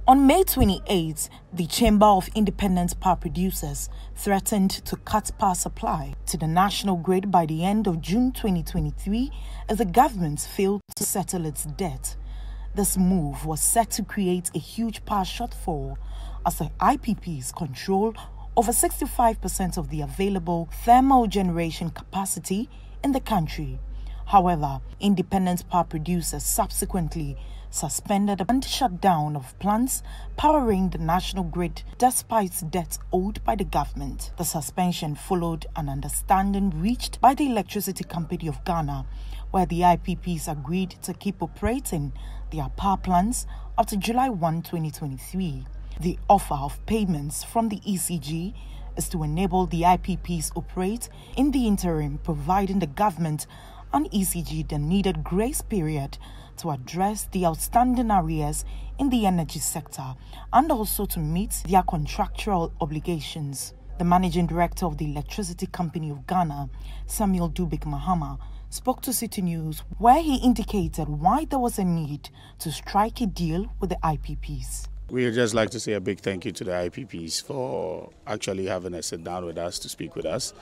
On May 28, the Chamber of Independent Power Producers threatened to cut power supply to the national grid by the end of June 2023 as the government failed to settle its debt. This move was set to create a huge power shortfall as the IPPs control over 65% of the available thermal generation capacity in the country. However, independent power producers subsequently suspended a planned shutdown of plants powering the national grid despite debts owed by the government. The suspension followed an understanding reached by the Electricity Company of Ghana, where the IPPs agreed to keep operating their power plants up to July 1, 2023. The offer of payments from the ECG is to enable the IPPs operate in the interim, providing the government and ECG the needed grace period to address the outstanding arrears in the energy sector and also to meet their contractual obligations. The managing director of the Electricity Company of Ghana, Samuel Dubik Mahama, spoke to Citi News, where he indicated why there was a need to strike a deal with the IPPs. We would just like to say a big thank you to the IPPs for actually having a sit down with us to speak with us.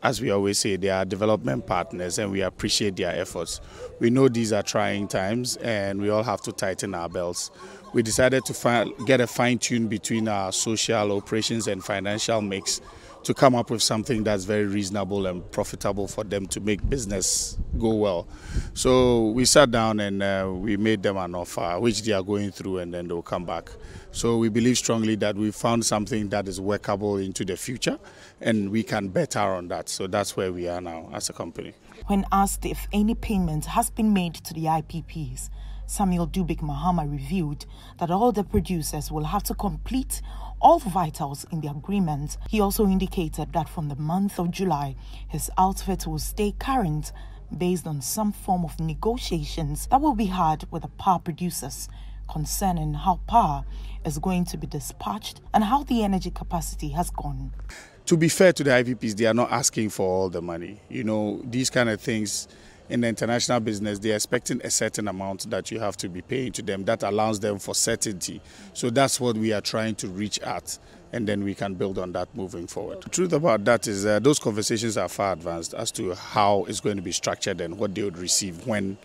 As we always say, they are development partners and we appreciate their efforts. We know these are trying times and we all have to tighten our belts. We decided to get a fine-tune between our social operations and financial mix to come up with something that's very reasonable and profitable for them to make business go well. So we sat down and we made them an offer, which they are going through, and then they'll come back. So we believe strongly that we found something that is workable into the future and we can better on that. So that's where we are now as a company. When asked if any payment has been made to the IPPs, Samuel Dubik Mahama revealed that all the producers will have to complete all the vitals in the agreement. He also indicated that from the month of July, his outfit will stay current based on some form of negotiations that will be had with the power producers concerning how power is going to be dispatched and how the energy capacity has gone. To be fair to the IPPs, they are not asking for all the money. You know, these kind of things in the international business, they're expecting a certain amount that you have to be paying to them that allows them for certainty. So that's what we are trying to reach at, and then we can build on that moving forward. The truth about that is those conversations are far advanced as to how it's going to be structured and what they would receive when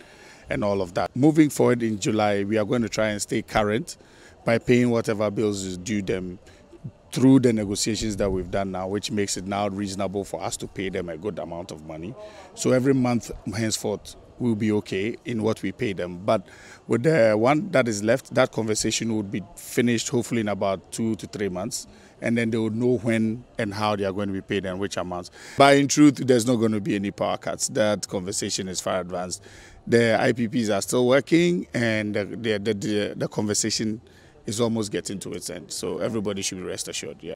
and all of that. Moving forward in July, we are going to try and stay current by paying whatever bills is due them through the negotiations that we've done now, which makes it now reasonable for us to pay them a good amount of money. So every month henceforth will be okay in what we pay them. But with the one that is left, that conversation would be finished hopefully in about 2 to 3 months. And then they would know when and how they are going to be paid and which amounts. But in truth, there's not going to be any power cuts. That conversation is far advanced. The IPPs are still working and the conversation is almost getting to its end. So everybody should be rest assured, yeah.